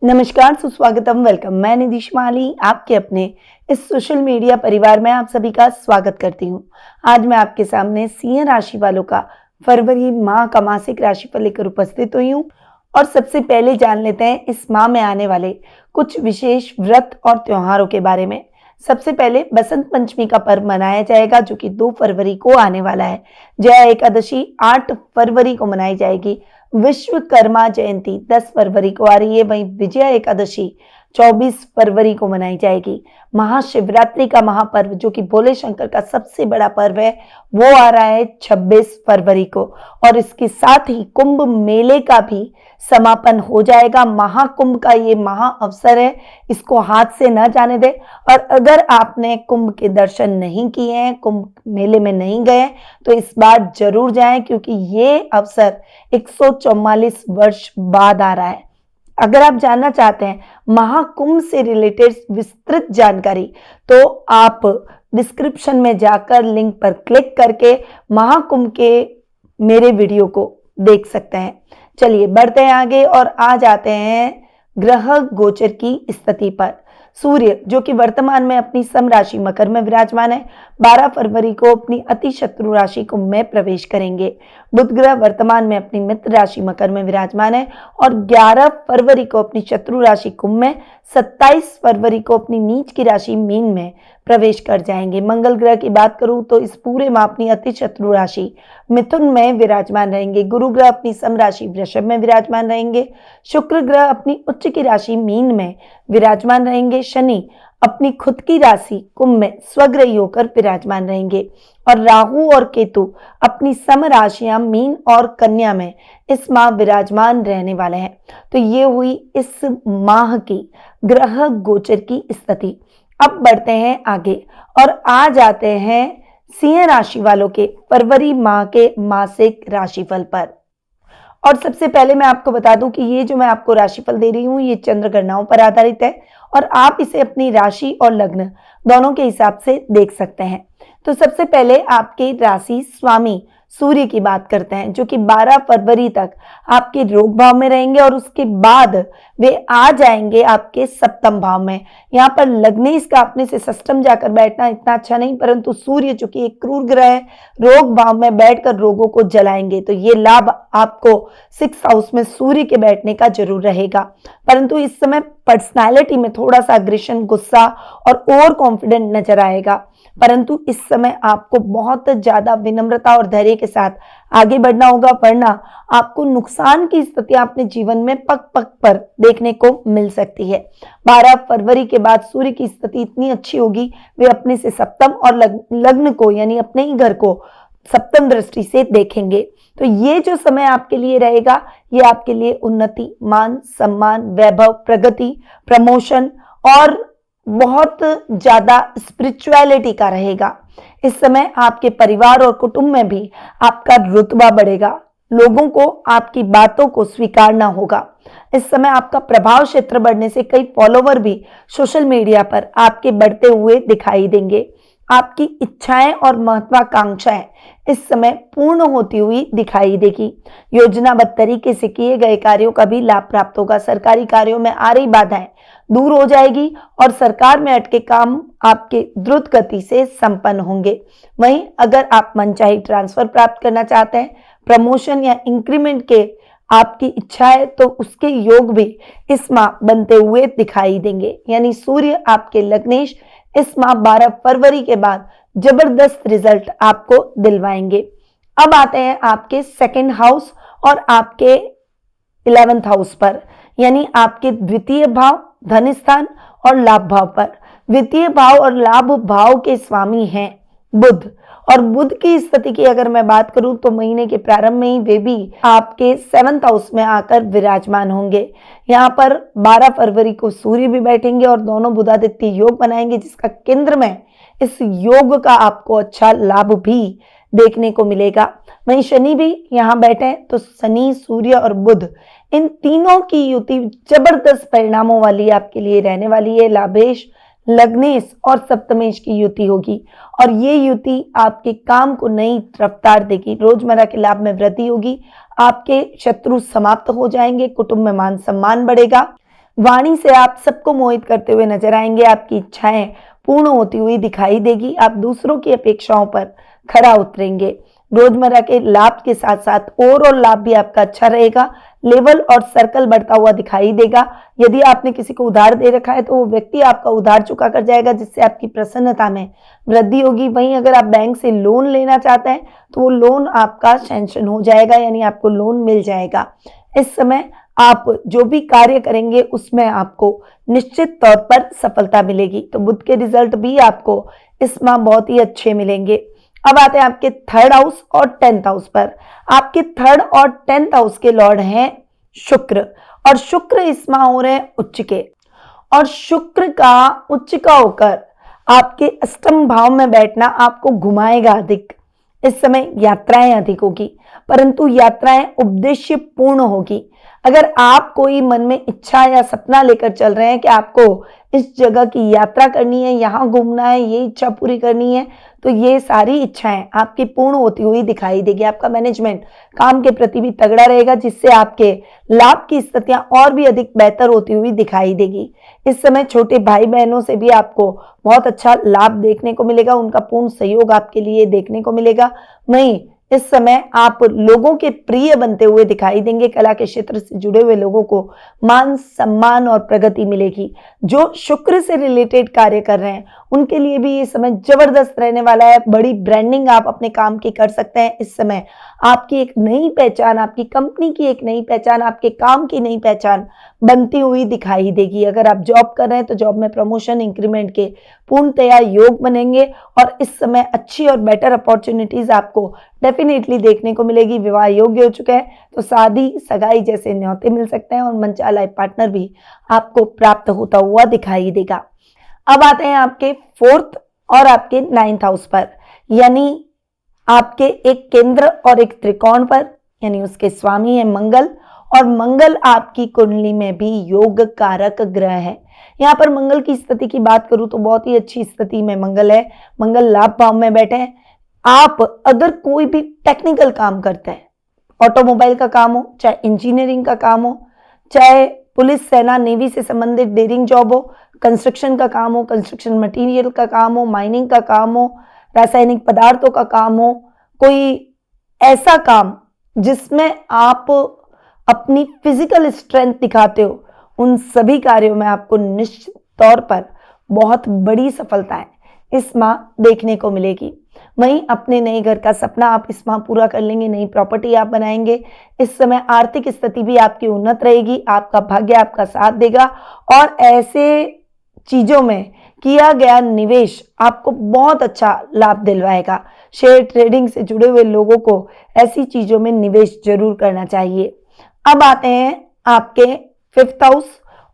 नमस्कार, सुस्वागतम, वेलकम। मैं निधिश माली आपके अपने इस सोशल मीडिया परिवार में आप सभी का स्वागत करती हूँ। आज मैं आपके सामने सिंह राशि वालों का फरवरी माह का मासिक राशिफल लेकर उपस्थित हुई हूँ। और सबसे पहले जान लेते हैं इस माह में आने वाले कुछ विशेष व्रत और त्योहारों के बारे में। सबसे पहले बसंत पंचमी का पर्व मनाया जाएगा जो कि 2 फरवरी को आने वाला है। जया एकादशी 8 फरवरी को मनाई जाएगी। विश्वकर्मा जयंती 10 फरवरी को आ रही है। वहीं विजया एकादशी 24 फरवरी को मनाई जाएगी। महाशिवरात्रि का महापर्व जो कि भोले शंकर का सबसे बड़ा पर्व है वो आ रहा है 26 फरवरी को। और इसके साथ ही कुंभ मेले का भी समापन हो जाएगा। महाकुंभ का ये महा अवसर है, इसको हाथ से न जाने दें। और अगर आपने कुंभ के दर्शन नहीं किए हैं, कुंभ मेले में नहीं गए, तो इस बार जरूर जाएं क्योंकि ये अवसर 144 वर्ष बाद आ रहा है। अगर आप जानना चाहते हैं महाकुंभ से रिलेटेड विस्तृत जानकारी तो आप डिस्क्रिप्शन में जाकर लिंक पर क्लिक करके महाकुंभ के मेरे वीडियो को देख सकते हैं। चलिए बढ़ते हैं आगे और आ जाते हैं ग्रह गोचर की स्थिति पर। सूर्य जो कि वर्तमान में अपनी सम राशि मकर में विराजमान है, 12 फरवरी को अपनी अति शत्रु राशि कुंभ में प्रवेश करेंगे। बुध ग्रह वर्तमान में अपनी मित्र राशि मकर में विराजमान है और 11 फरवरी को अपनी शत्रु राशि कुंभ में, 27 फरवरी को अपनी नीच की राशि मीन में प्रवेश कर जाएंगे। मंगल ग्रह की बात करूं तो इस पूरे माह अपनी अति शत्रु राशि मिथुन में विराजमान रहेंगे। गुरु ग्रह अपनी सम राशि वृषभ में विराजमान रहेंगे। शुक्र ग्रह अपनी उच्च की राशि मीन में विराजमान रहेंगे। शनि अपनी खुद की राशि कुंभ में स्वग्रही होकर विराजमान रहेंगे। और राहु और केतु अपनी सम राशियां मीन और कन्या में इस माह विराजमान रहने वाले हैं। तो ये हुई इस माह की ग्रह गोचर की स्थिति। अब बढ़ते हैं आगे और आ जाते हैं सिंह राशि वालों के फरवरी माह के मासिक राशिफल पर। और सबसे पहले मैं आपको बता दूं कि ये जो मैं आपको राशिफल दे रही हूं ये चंद्र गणनाओं पर आधारित है और आप इसे अपनी राशि और लग्न दोनों के हिसाब से देख सकते हैं। तो सबसे पहले आपके राशि स्वामी सूर्य की बात करते हैं जो कि 12 फरवरी तक आपके रोग भाव में रहेंगे और उसके बाद वे आ जाएंगे आपके सप्तम भाव में। यहाँ पर लग्नेश का अपने से सष्टम जाकर बैठना इतना अच्छा नहीं, परंतु सूर्य जो कि एक क्रूर ग्रह है रोग भाव में बैठकर रोगों को जलाएंगे। तो ये लाभ आपको 6th हाउस में सूर्य के बैठने का जरूर रहेगा। परंतु इस समय पर्सनालिटी में थोड़ा सा अग्रेशन, गुस्सा और ओवर कॉन्फिडेंट नजर आएगा। परंतु इस समय आपको बहुत ज्यादा विनम्रता और धैर्य के साथ आगे बढ़ना होगा, वरना आपको नुकसान की स्थिति अपने जीवन में पग पग पर देखने को मिल सकती है। 12 फरवरी के बाद सूर्य की स्थिति इतनी अच्छी होगी, वे अपने से सप्तम और लग्न को यानी अपने ही घर को सप्तम दृष्टि से देखेंगे। तो ये जो समय आपके लिए रहेगा ये आपके लिए उन्नति, मान सम्मान, वैभव, प्रगति, प्रमोशन और बहुत ज्यादा स्पिरिचुअलिटी का रहेगा। इस समय आपके परिवार और कुटुंब में भी आपका रुतबा बढ़ेगा। लोगों को आपकी बातों को स्वीकारना होगा। इस समय आपका प्रभाव क्षेत्र बढ़ने से कई फॉलोवर भी सोशल मीडिया पर आपके बढ़ते हुए दिखाई देंगे। आपकी इच्छाएं और महत्वाकांक्षाएं इस समय पूर्ण होती हुई दिखाई देगी। योजनाबद्ध तरीके से किए गए कार्यों का भी लाभ प्राप्त होगा। सरकारी कार्यों में आ रही बाधाएं दूर हो जाएगी और सरकार में अटके काम आपके द्रुत गति से संपन्न होंगे। वहीं अगर आप मनचाही ट्रांसफर प्राप्त करना चाहते हैं, प्रमोशन या इंक्रीमेंट के आपकी इच्छा है तो उसके योग भी इस माह बनते हुए दिखाई देंगे। यानी सूर्य आपके लग्नेश इस माह 12 फरवरी के बाद जबरदस्त रिजल्ट आपको दिलवाएंगे। अब आते हैं आपके 2nd हाउस और आपके 11th हाउस पर, यानी आपके द्वितीय भाव, धन स्थान और लाभ भाव पर। द्वितीय भाव और लाभ भाव के स्वामी हैं बुध, और बुध की स्थिति की अगर मैं बात करूं तो महीने के प्रारंभ में ही वे भी आपके 7th हाउस में आकर विराजमान होंगे। यहाँ पर 12 फरवरी को सूर्य भी बैठेंगे और दोनों बुधादित्य योग बनाएंगे जिसका केंद्र में इस योग का आपको अच्छा लाभ भी देखने को मिलेगा। वहीं शनि भी यहाँ बैठे हैं तो शनि, सूर्य और बुध इन तीनों की युति जबरदस्त परिणामों वाली आपके लिए रहने वाली है। लाभेश, लग्नेश और सप्तमेश की युति होगी और ये युति आपके काम को नई रफ्तार देगी। रोजमर्रा के लाभ में वृद्धि होगी, आपके शत्रु समाप्त हो जाएंगे, कुटुंब में मान सम्मान बढ़ेगा। वाणी से आप सबको मोहित करते हुए नजर आएंगे। आपकी इच्छाएं पूर्ण होती हुई दिखाई देगी। आप दूसरों की अपेक्षाओं पर खरा उतरेंगे। रोजमर्रा के लाभ के साथ साथ ओवरऑल लाभ भी आपका अच्छा रहेगा। लेवल और सर्कल बढ़ता हुआ दिखाई देगा। यदि आपने किसी को उधार दे रखा है तो वो व्यक्ति आपका उधार चुका कर जाएगा, जिससे आपकी प्रसन्नता में वृद्धि होगी। वहीं अगर आप बैंक से लोन लेना चाहते हैं तो वो लोन आपका सैंक्शन हो जाएगा, यानी आपको लोन मिल जाएगा। इस समय आप जो भी कार्य करेंगे उसमें आपको निश्चित तौर पर सफलता मिलेगी। तो बुध के रिजल्ट भी आपको इस माह बहुत ही अच्छे मिलेंगे। अब आते हैं आपके थर्ड हाउस और 10th हाउस पर। आपके थर्ड और 10th हाउस के लॉर्ड हैं शुक्र, और शुक्र इस माह हो रहे हैं उच्च के। और शुक्र का उच्च का होकर आपके अष्टम भाव में बैठना आपको घुमाएगा अधिक। इस समय यात्राएं अधिक होगी, परंतु यात्राएं उद्देश्य पूर्ण होगी। अगर आप कोई मन में इच्छा या सपना लेकर चल रहे हैं कि आपको इस जगह की यात्रा करनी है, यहाँ घूमना है, ये इच्छा पूरी करनी है, तो ये सारी इच्छाएं आपकी पूर्ण होती हुई दिखाई देगी। आपका मैनेजमेंट काम के प्रति भी तगड़ा रहेगा, जिससे आपके लाभ की स्थितियां और भी अधिक बेहतर होती हुई दिखाई देगी। इस समय छोटे भाई बहनों से भी आपको बहुत अच्छा लाभ देखने को मिलेगा। उनका पूर्ण सहयोग आपके लिए देखने को मिलेगा। वहीं इस समय आप लोगों के प्रिय बनते हुए दिखाई देंगे। कला के क्षेत्र से जुड़े हुए लोगों को मान सम्मान और प्रगति मिलेगी। जो शुक्र से रिलेटेड कार्य कर रहे हैं उनके लिए भी ये समय जबरदस्त रहने वाला है। बड़ी ब्रांडिंग आप अपने काम की कर सकते हैं। इस समय आपकी एक नई पहचान, आपकी कंपनी की एक नई पहचान, आपके काम की नई पहचान बनती हुई दिखाई देगी। अगर आप जॉब कर रहे हैं तो जॉब में प्रमोशन, इंक्रीमेंट के पूर्णतया योग बनेंगे, और इस समय अच्छी और बेटर अपॉर्चुनिटीज आपको डेफिनेटली देखने को मिलेगी। विवाह योग्य हो चुका है तो शादी, सगाई जैसे न्योते मिल सकते हैं, और मनचाहा पार्टनर भी आपको प्राप्त होता हुआ दिखाई देगा। अब आते हैं आपके 4th और आपके 9th हाउस पर, यानी आपके एक केंद्र और एक त्रिकोण पर, यानी उसके स्वामी है मंगल। और मंगल आपकी कुंडली में भी योग कारक ग्रह है। यहाँ पर मंगल की स्थिति की बात करूं तो बहुत ही अच्छी स्थिति में मंगल है। मंगल लाभ भाव में बैठे हैं। आप अगर कोई भी टेक्निकल काम करते हैं, ऑटोमोबाइल का काम हो, चाहे इंजीनियरिंग का काम हो, चाहे पुलिस, सेना, नेवी से संबंधित डेयरिंग जॉब हो, कंस्ट्रक्शन का काम हो, कंस्ट्रक्शन मटेरियल का काम हो, माइनिंग का काम हो, रासायनिक पदार्थों का काम हो, कोई ऐसा काम जिसमें आप अपनी फिजिकल स्ट्रेंथ दिखाते हो, उन सभी कार्यों में आपको निश्चित तौर पर बहुत बड़ी सफलताएं इस माह देखने को मिलेगी। वहीं अपने नए घर का सपना आप इस माह पूरा कर लेंगे। नई प्रॉपर्टी आप बनाएंगे। इस समय आर्थिक स्थिति भी आपकी उन्नत रहेगी। आपका भाग्य आपका साथ देगा, और ऐसे चीजों में किया गया निवेश आपको बहुत अच्छा लाभ दिलवाएगा। शेयर ट्रेडिंग से जुड़े हुए लोगों को ऐसी चीजों में निवेश जरूर करना चाहिए। अब आते हैं आपके 5th हाउस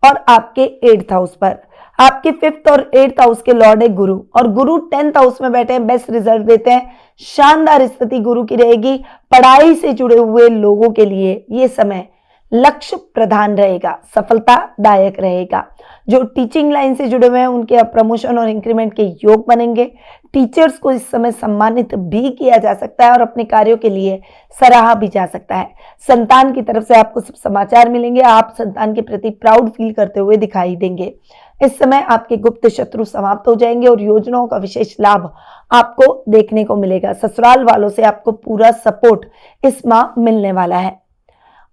और आपके 8th हाउस पर। आपके 5th और 8th हाउस के लॉर्ड है गुरु, और गुरु 10th हाउस में बैठे हैं, बेस्ट रिजल्ट देते हैं। शानदार स्थिति गुरु की रहेगी। पढ़ाई से जुड़े हुए लोगों के लिए ये समय लक्ष्य प्रधान रहेगा, सफलतादायक रहेगा। जो टीचिंग लाइन से जुड़े हुए हैं उनके प्रमोशन और इंक्रीमेंट के योग बनेंगे। टीचर्स को इस समय सम्मानित भी किया जा सकता है और अपने कार्यों के लिए सराहा भी जा सकता है। संतान की तरफ से आपको सब समाचार मिलेंगे। आप संतान के प्रति प्राउड फील करते हुए दिखाई देंगे। इस समय आपके गुप्त शत्रु समाप्त हो जाएंगे और योजनाओं का विशेष लाभ आपको देखने को मिलेगा। ससुराल वालों से आपको पूरा सपोर्ट इस माह मिलने वाला है।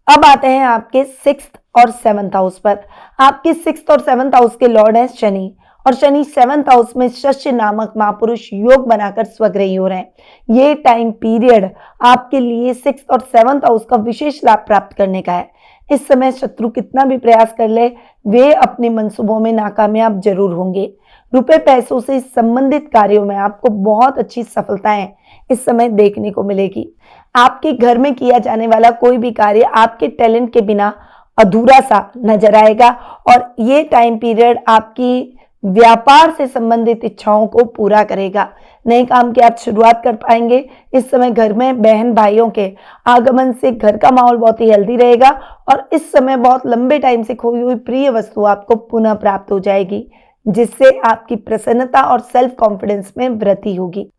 अब आते हैं आपके 6th और 7th हाउस पर। आपके 6th और 7th हाउस के लॉर्ड हैं शनि, और शनि 7th हाउस में शस्य नामक महापुरुष योग बनाकर स्वग्रही हो रहे हैं। ये टाइम पीरियड आपके लिए 6th और 7th हाउस का विशेष लाभ प्राप्त करने का है। इस समय शत्रु कितना भी प्रयास कर ले, वे अपने मंसूबों में नाकामयाब जरूर होंगे। रुपए पैसों से संबंधित कार्यों में आपको बहुत अच्छी सफलताएं इस समय देखने को मिलेगी। आपके घर में किया जाने वाला कोई भी कार्य आपके टैलेंट के बिना अधूरा सा नजर आएगा, और ये टाइम पीरियड आपकी व्यापार से संबंधित इच्छाओं को पूरा करेगा। नए काम की आप शुरुआत कर पाएंगे। इस समय घर में बहन भाइयों के आगमन से घर का माहौल बहुत ही हेल्दी रहेगा, और इस समय बहुत लंबे टाइम से खोई हुई प्रिय वस्तु आपको पुनः प्राप्त हो जाएगी, जिससे आपकी प्रसन्नता और सेल्फ कॉन्फिडेंस में वृद्धि होगी।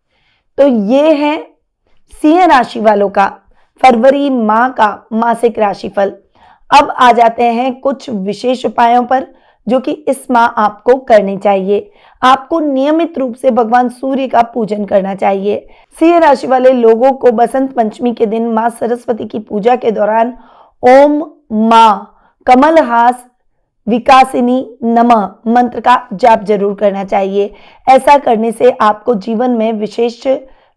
तो ये है सिंह राशि वालों का फरवरी माह का मासिक राशिफल। अब आ जाते हैं कुछ विशेष उपायों पर जो कि इस माह आपको करने चाहिए। आपको नियमित रूप से भगवान सूर्य का पूजन करना चाहिए। सिंह राशि वाले लोगों को बसंत पंचमी के दिन मां सरस्वती की पूजा के दौरान ओम मां कमलहास विकासिनी नमः मंत्र का जाप जरूर करना चाहिए। ऐसा करने से आपको जीवन में विशेष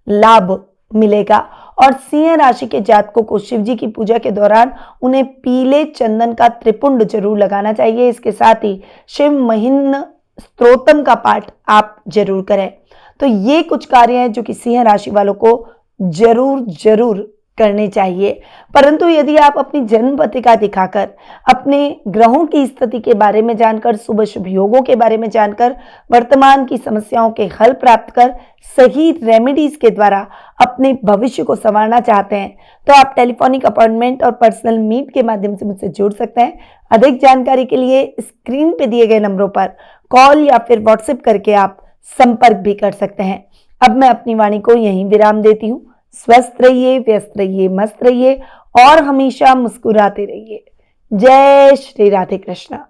लाभ मिलेगा। और सिंह राशि के जातकों को शिव जी की पूजा के दौरान उन्हें पीले चंदन का त्रिपुंड जरूर लगाना चाहिए। इसके साथ ही शिव महिम्न स्तोत्रम का पाठ आप जरूर करें। तो ये कुछ कार्य हैं जो कि सिंह राशि वालों को जरूर जरूर करने चाहिए। परंतु यदि आप अपनी जन्म पत्रिका दिखाकर अपने ग्रहों की स्थिति के बारे में जानकर, शुभ शुभ योगों के बारे में जानकर, वर्तमान की समस्याओं के हल प्राप्त कर सही रेमेडीज के द्वारा अपने भविष्य को संवारना चाहते हैं तो आप टेलीफोनिक अपॉइंटमेंट और पर्सनल मीट के माध्यम से मुझसे जुड़ सकते हैं। अधिक जानकारी के लिए स्क्रीन पे दिए गए नंबरों पर कॉल या फिर व्हाट्सएप करके आप संपर्क भी कर सकते हैं। अब मैं अपनी वाणी को यहीं विराम देती हूँ। स्वस्थ रहिए, व्यस्त रहिए, मस्त रहिए और हमेशा मुस्कुराते रहिए। जय श्री राधे कृष्णा।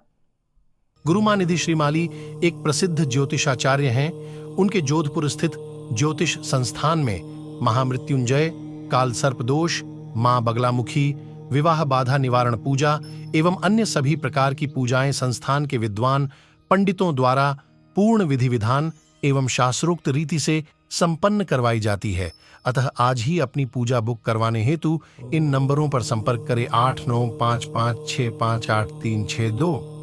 गुरुमानिधि श्रीमाली एक प्रसिद्ध ज्योतिषाचार्य हैं। उनके जोधपुर स्थित ज्योतिष संस्थान में महामृत्युंजय, काल सर्प दोष, मां बगलामुखी, विवाह बाधा निवारण पूजा एवं अन्य सभी प्रकार की पूजाएं संस्थान के विद्वान पंडितों द्वारा पूर्ण विधि विधान एवं शास्त्रोक्त रीति से संपन्न करवाई जाती है। अतः आज ही अपनी पूजा बुक करवाने हेतु इन नंबरों पर संपर्क करें 8955658362।